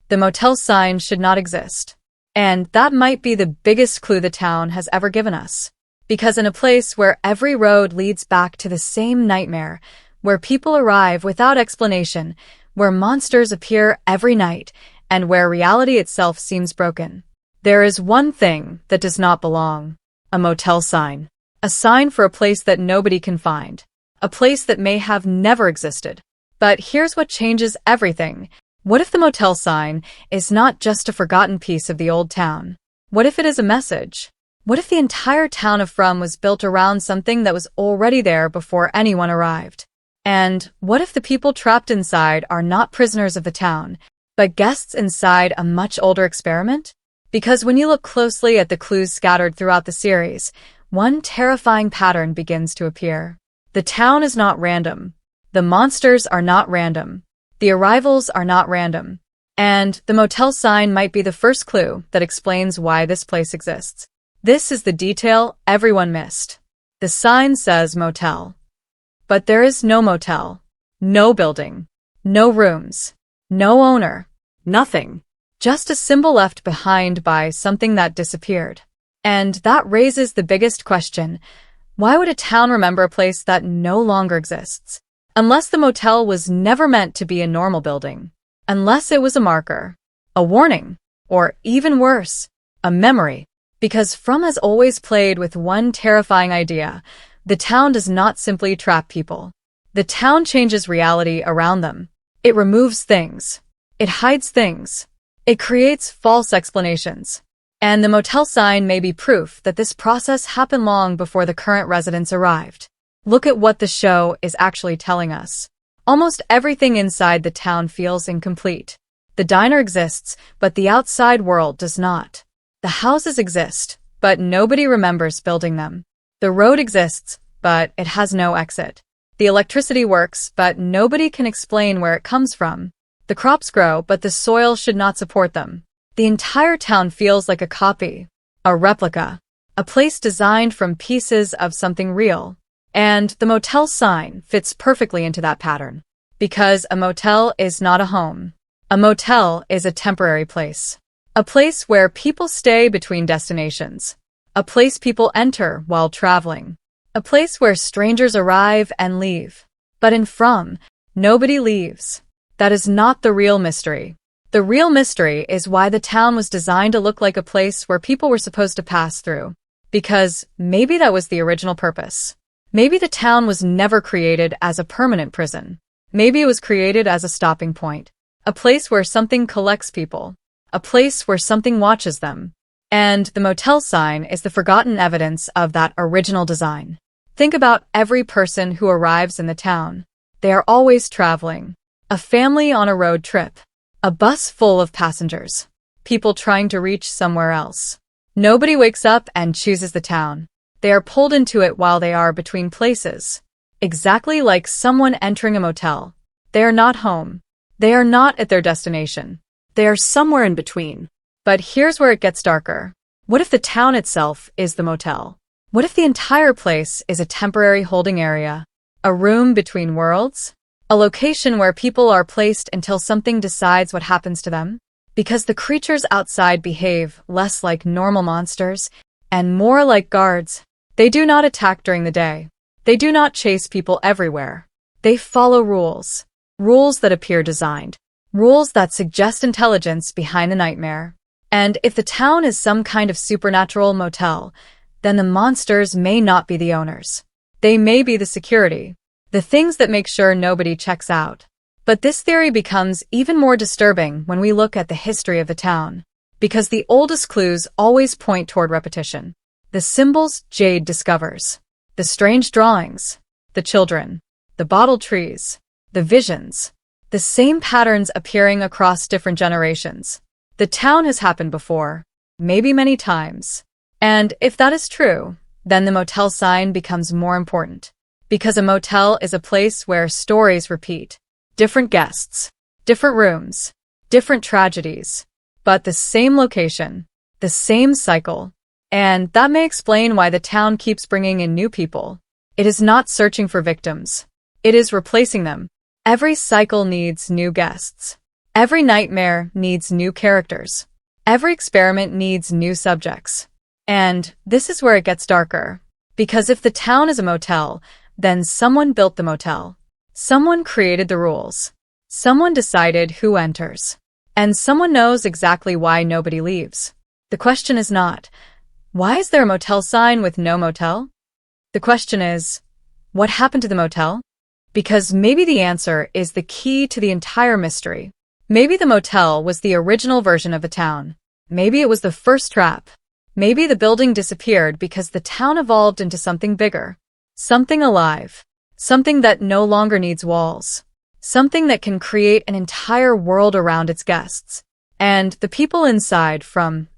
The motel sign should not exist. And that might be the biggest clue the town has ever given us. Because in a place where every road leads back to the same nightmare, where people arrive without explanation, where monsters appear every night, and where reality itself seems broken, there is one thing that does not belong: a motel sign. A sign for a place that nobody can find. A place that may have never existed. But here's what changes everything. What if the motel sign is not just a forgotten piece of the old town? What if it is a message? What if the entire town of From was built around something that was already there before anyone arrived? And what if the people trapped inside are not prisoners of the town, but guests inside a much older experiment? Because when you look closely at the clues scattered throughout the series, one terrifying pattern begins to appear. The town is not random. The monsters are not random. The arrivals are not random. And the motel sign might be the first clue that explains why this place exists. This is the detail everyone missed. The sign says motel. But there is no motel. No building. No rooms. No owner. Nothing. Just a symbol left behind by something that disappeared. And that raises the biggest question: why would a town remember a place that no longer exists? Unless the motel was never meant to be a normal building. Unless it was a marker, a warning, or even worse, a memory. Because From has always played with one terrifying idea: the town does not simply trap people. The town changes reality around them. It removes things. It hides things. It creates false explanations. And the motel sign may be proof that this process happened long before the current residents arrived. Look at what the show is actually telling us. Almost everything inside the town feels incomplete. The diner exists, but the outside world does not. The houses exist, but nobody remembers building them. The road exists, but it has no exit. The electricity works, but nobody can explain where it comes from. The crops grow, but the soil should not support them. The entire town feels like a copy, a replica, a place designed from pieces of something real. And the motel sign fits perfectly into that pattern. Because a motel is not a home. A motel is a temporary place. A place where people stay between destinations. A place people enter while traveling. A place where strangers arrive and leave. But in From, nobody leaves. That is not the real mystery. The real mystery is why the town was designed to look like a place where people were supposed to pass through. Because maybe that was the original purpose. Maybe the town was never created as a permanent prison. Maybe it was created as a stopping point. A place where something collects people. A place where something watches them. And the motel sign is the forgotten evidence of that original design. Think about every person who arrives in the town. They are always traveling. A family on a road trip. A bus full of passengers. People trying to reach somewhere else. Nobody wakes up and chooses the town. They are pulled into it while they are between places. Exactly like someone entering a motel. They are not home. They are not at their destination. They are somewhere in between. But here's where it gets darker. What if the town itself is the motel? What if the entire place is a temporary holding area? A room between worlds? A location where people are placed until something decides what happens to them? Because the creatures outside behave less like normal monsters and more like guards. They do not attack during the day. They do not chase people everywhere. They follow rules. Rules that appear designed. Rules that suggest intelligence behind the nightmare. And if the town is some kind of supernatural motel, then the monsters may not be the owners. They may be the security. The things that make sure nobody checks out. But this theory becomes even more disturbing when we look at the history of the town. Because the oldest clues always point toward repetition. The symbols Jade discovers. The strange drawings. The children. The bottle trees. The visions. The same patterns appearing across different generations. The town has happened before. Maybe many times. And if that is true, then the motel sign becomes more important. Because a motel is a place where stories repeat. Different guests, different rooms, different tragedies, but the same location, the same cycle. And that may explain why the town keeps bringing in new people. It is not searching for victims. It is replacing them. Every cycle needs new guests. Every nightmare needs new characters. Every experiment needs new subjects. And this is where it gets darker. Because if the town is a motel, then someone built the motel. Someone created the rules. Someone decided who enters. And someone knows exactly why nobody leaves. The question is not, why is there a motel sign with no motel? The question is, what happened to the motel? Because maybe the answer is the key to the entire mystery. Maybe the motel was the original version of the town. Maybe it was the first trap. Maybe the building disappeared because the town evolved into something bigger. Something alive. Something that no longer needs walls. Something that can create an entire world around its guests. And the people inside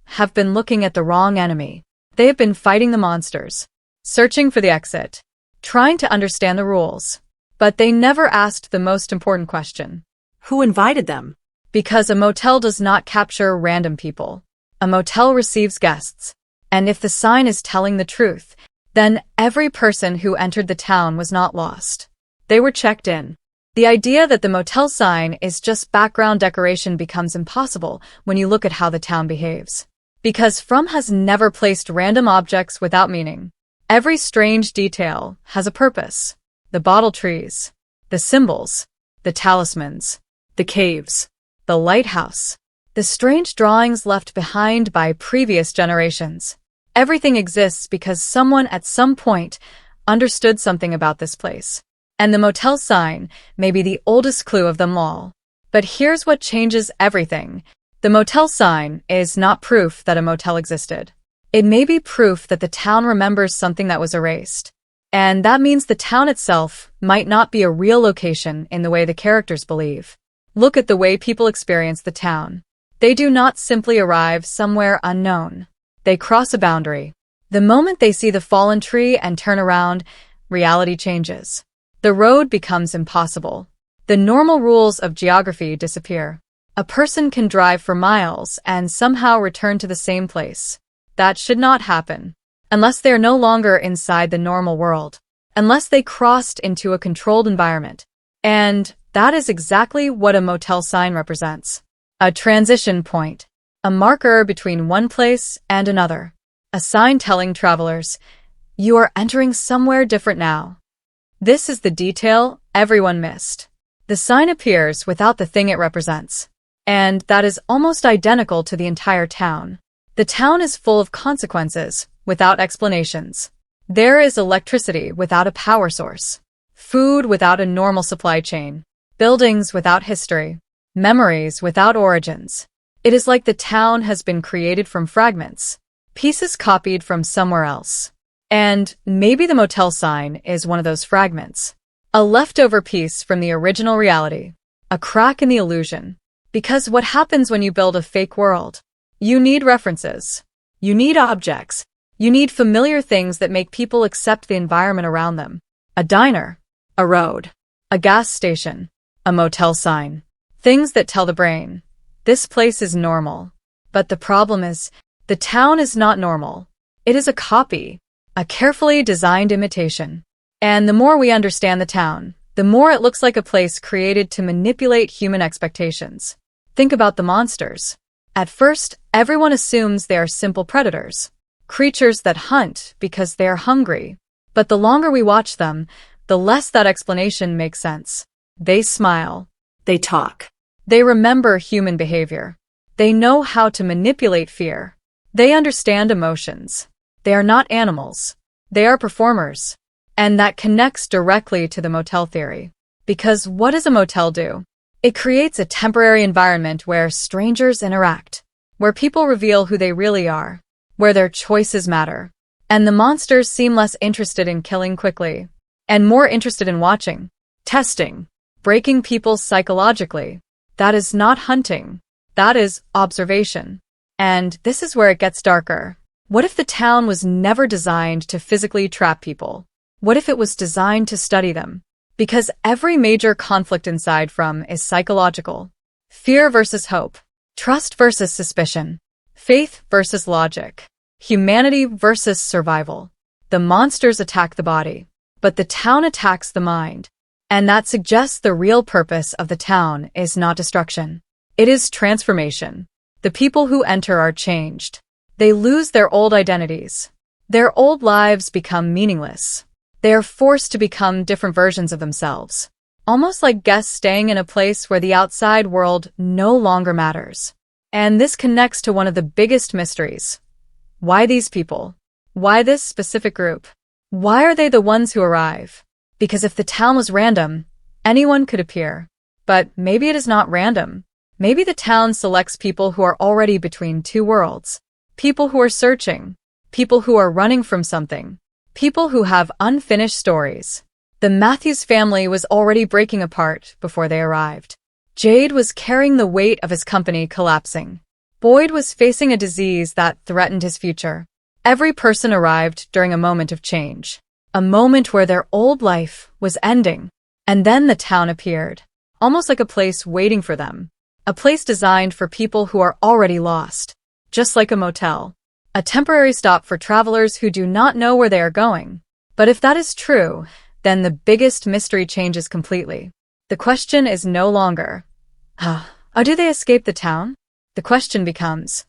have been looking at the wrong enemy. They have been fighting the monsters. Searching for the exit. Trying to understand the rules. But they never asked the most important question. Who invited them? Because a motel does not capture random people. A motel receives guests. And if the sign is telling the truth, then every person who entered the town was not lost. They were checked in. The idea that the motel sign is just background decoration becomes impossible when you look at how the town behaves. Because FROM has never placed random objects without meaning. Every strange detail has a purpose. The bottle trees, the symbols, the talismans, the caves, the lighthouse, the strange drawings left behind by previous generations. Everything exists because someone at some point understood something about this place. And the motel sign may be the oldest clue of them all. But here's what changes everything. The motel sign is not proof that a motel existed. It may be proof that the town remembers something that was erased. And that means the town itself might not be a real location in the way the characters believe. Look at the way people experience the town. They do not simply arrive somewhere unknown. They cross a boundary. The moment they see the fallen tree and turn around, reality changes. The road becomes impossible. The normal rules of geography disappear. A person can drive for miles and somehow return to the same place. That should not happen. Unless they are no longer inside the normal world. Unless they crossed into a controlled environment. And that is exactly what a motel sign represents. A transition point. A marker between one place and another. A sign telling travelers, you are entering somewhere different now. This is the detail everyone missed. The sign appears without the thing it represents. And that is almost identical to the entire town. The town is full of consequences, without explanations. There is electricity without a power source. Food without a normal supply chain. Buildings without history. Memories without origins. It is like the town has been created from fragments. Pieces copied from somewhere else. And maybe the motel sign is one of those fragments. A leftover piece from the original reality. A crack in the illusion. Because what happens when you build a fake world? You need references. You need objects. You need familiar things that make people accept the environment around them. A diner. A road. A gas station. A motel sign. Things that tell the brain, this place is normal. But the problem is, the town is not normal. It is a copy. A carefully designed imitation. And the more we understand the town, the more it looks like a place created to manipulate human expectations. Think about the monsters. At first, everyone assumes they are simple predators. Creatures that hunt because they are hungry. But the longer we watch them, the less that explanation makes sense. They smile. They talk. They remember human behavior. They know how to manipulate fear. They understand emotions. They are not animals. They are performers. And that connects directly to the motel theory. Because what does a motel do? It creates a temporary environment where strangers interact, where people reveal who they really are, where their choices matter. And the monsters seem less interested in killing quickly, and more interested in watching, testing, breaking people psychologically. That is not hunting. That is observation. And this is where it gets darker. What if the town was never designed to physically trap people? What if it was designed to study them? Because every major conflict inside FROM is psychological. Fear versus hope. Trust versus suspicion. Faith versus logic. Humanity versus survival. The monsters attack the body, but the town attacks the mind. And that suggests the real purpose of the town is not destruction. It is transformation. The people who enter are changed. They lose their old identities. Their old lives become meaningless. They are forced to become different versions of themselves. Almost like guests staying in a place where the outside world no longer matters. And this connects to one of the biggest mysteries. Why these people? Why this specific group? Why are they the ones who arrive? Because if the town was random, anyone could appear. But maybe it is not random. Maybe the town selects people who are already between two worlds. People who are searching. People who are running from something. People who have unfinished stories. The Matthews family was already breaking apart before they arrived. Jade was carrying the weight of his company collapsing. Boyd was facing a disease that threatened his future. Every person arrived during a moment of change. A moment where their old life was ending. And then the town appeared. Almost like a place waiting for them. A place designed for people who are already lost. Just like a motel. A temporary stop for travelers who do not know where they are going. But if that is true, then the biggest mystery changes completely. The question is no longer, how do they escape the town? The question becomes,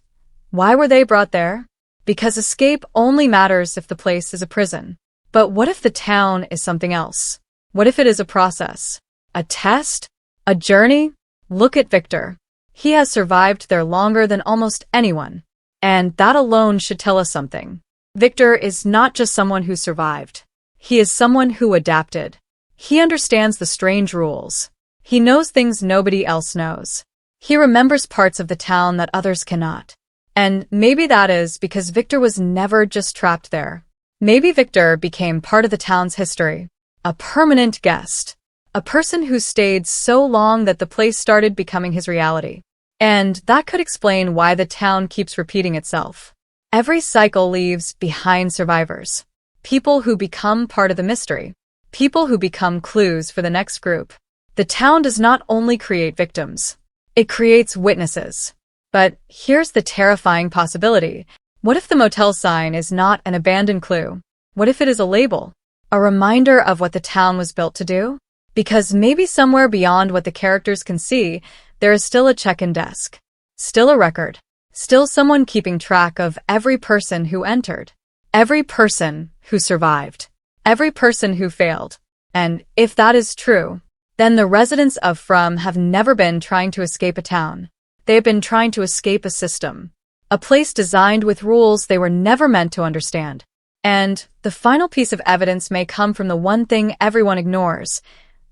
why were they brought there? Because escape only matters if the place is a prison. But what if the town is something else? What if it is a process? A test? A journey? Look at Victor. He has survived there longer than almost anyone. And that alone should tell us something. Victor is not just someone who survived. He is someone who adapted. He understands the strange rules. He knows things nobody else knows. He remembers parts of the town that others cannot. And maybe that is because Victor was never just trapped there. Maybe Victor became part of the town's history. A permanent guest. A person who stayed so long that the place started becoming his reality. And that could explain why the town keeps repeating itself. Every cycle leaves behind survivors. People who become part of the mystery. People who become clues for the next group. The town does not only create victims. It creates witnesses. But here's the terrifying possibility. What if the motel sign is not an abandoned clue? What if it is a label? A reminder of what the town was built to do? Because maybe somewhere beyond what the characters can see, there is still a check-in desk. Still a record. Still someone keeping track of every person who entered. Every person who survived. Every person who failed. And if that is true, then the residents of From have never been trying to escape a town. They have been trying to escape a system. A place designed with rules they were never meant to understand. And the final piece of evidence may come from the one thing everyone ignores.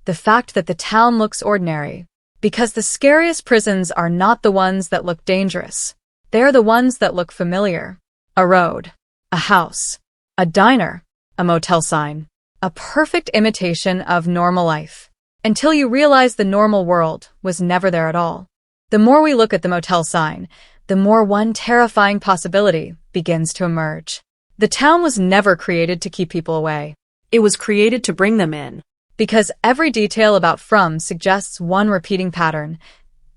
The fact that the town looks ordinary. Because the scariest prisons are not the ones that look dangerous. They are the ones that look familiar. A road. A house. A diner. A motel sign. A perfect imitation of normal life. Until you realize the normal world was never there at all. The more we look at the motel sign, the more one terrifying possibility begins to emerge. The town was never created to keep people away. It was created to bring them in. Because every detail about From suggests one repeating pattern.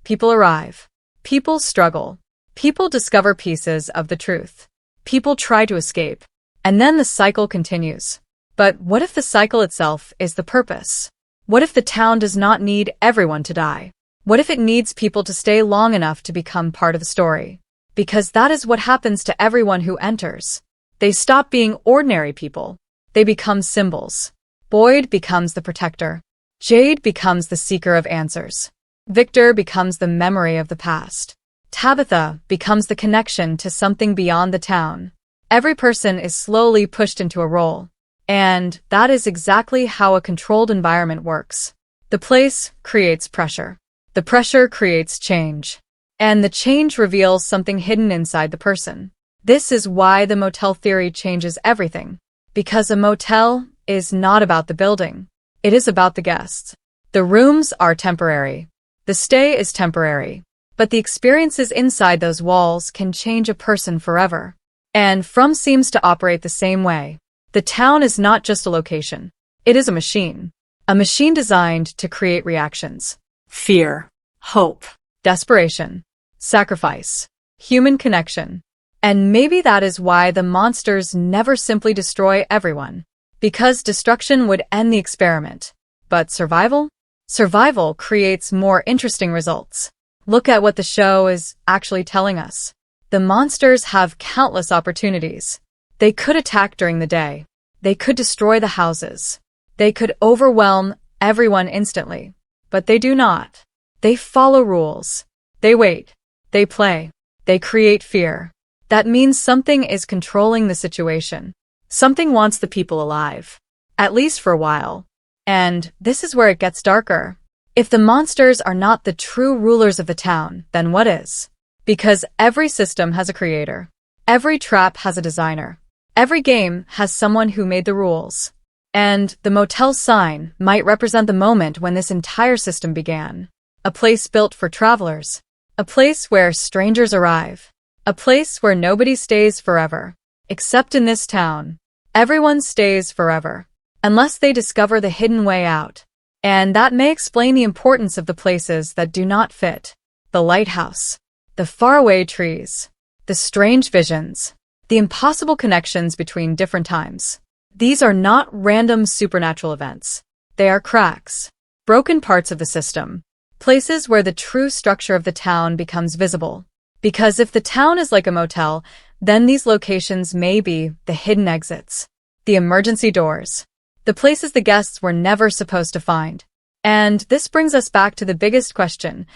People arrive. People struggle. People discover pieces of the truth. People try to escape. And then the cycle continues. But what if the cycle itself is the purpose? What if the town does not need everyone to die? What if it needs people to stay long enough to become part of the story? Because that is what happens to everyone who enters. They stop being ordinary people. They become symbols. Boyd becomes the protector. Jade becomes the seeker of answers. Victor becomes the memory of the past. Tabitha becomes the connection to something beyond the town. Every person is slowly pushed into a role. And that is exactly how a controlled environment works. The place creates pressure. The pressure creates change. And the change reveals something hidden inside the person. This is why the motel theory changes everything. Because a motel is not about the building. It is about the guests. The rooms are temporary. The stay is temporary. But the experiences inside those walls can change a person forever. And From seems to operate the same way. The town is not just a location. It is a machine. A machine designed to create reactions. Fear. Hope. Desperation. Sacrifice. Human connection. And maybe that is why the monsters never simply destroy everyone. Because destruction would end the experiment. But survival? Survival creates more interesting results. Look at what the show is actually telling us. The monsters have countless opportunities. They could attack during the day. They could destroy the houses. They could overwhelm everyone instantly. But they do not. They follow rules. They wait. They play. They create fear. That means something is controlling the situation. Something wants the people alive. At least for a while. And this is where it gets darker. If the monsters are not the true rulers of the town, then what is? Because every system has a creator. Every trap has a designer. Every game has someone who made the rules. And the motel sign might represent the moment when this entire system began. A place built for travelers. A place where strangers arrive. A place where nobody stays forever. Except in this town. Everyone stays forever. Unless they discover the hidden way out. And that may explain the importance of the places that do not fit. The lighthouse. The faraway trees. The strange visions. The impossible connections between different times. These are not random supernatural events. They are cracks. Broken parts of the system. Places where the true structure of the town becomes visible. Because if the town is like a motel, then these locations may be the hidden exits. The emergency doors. The places the guests were never supposed to find. And this brings us back to the biggest question.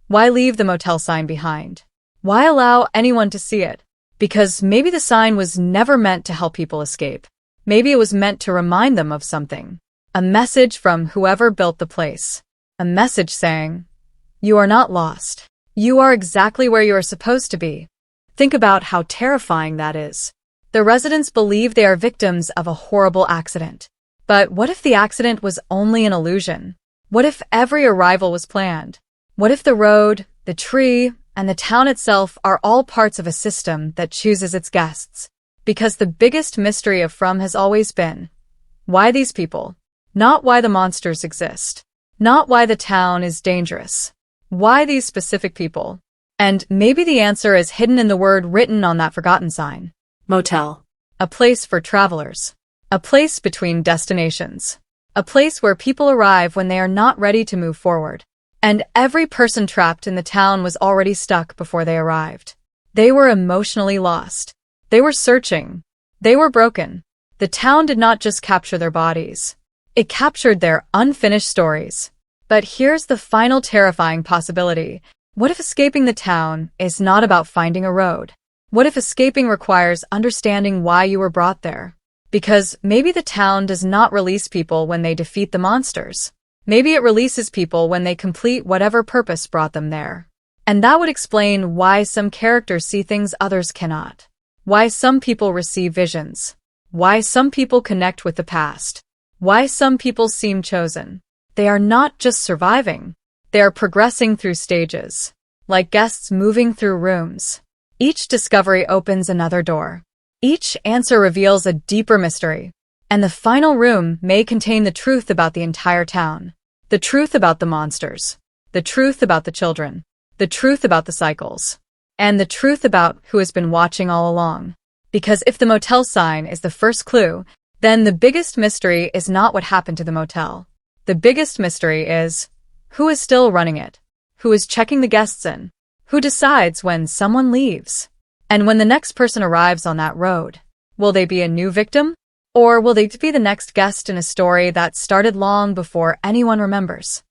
Why leave the motel sign behind? Why allow anyone to see it? Because maybe the sign was never meant to help people escape. Maybe it was meant to remind them of something. A message from whoever built the place. A message saying, you are not lost. You are exactly where you are supposed to be. Think about how terrifying that is. The residents believe they are victims of a horrible accident. But what if the accident was only an illusion? What if every arrival was planned? What if the road, the tree, and the town itself are all parts of a system that chooses its guests? Because the biggest mystery of From has always been, why these people? Not why the monsters exist. Not why the town is dangerous. Why these specific people? And maybe the answer is hidden in the word written on that forgotten sign. Motel. A place for travelers. A place between destinations. A place where people arrive when they are not ready to move forward. And every person trapped in the town was already stuck before they arrived. They were emotionally lost. They were searching. They were broken. The town did not just capture their bodies. It captured their unfinished stories. But here's the final terrifying possibility. What if escaping the town is not about finding a road? What if escaping requires understanding why you were brought there? Because maybe the town does not release people when they defeat the monsters. Maybe it releases people when they complete whatever purpose brought them there. And that would explain why some characters see things others cannot. Why some people receive visions. Why some people connect with the past. Why some people seem chosen. They are not just surviving. They are progressing through stages. Like guests moving through rooms. Each discovery opens another door. Each answer reveals a deeper mystery. And the final room may contain the truth about the entire town. The truth about the monsters. The truth about the children. The truth about the cycles. And the truth about who has been watching all along. Because if the motel sign is the first clue, then the biggest mystery is not what happened to the motel. The biggest mystery is, who is still running it? Who is checking the guests in? Who decides when someone leaves? And when the next person arrives on that road, will they be a new victim? Or will they be the next guest in a story that started long before anyone remembers?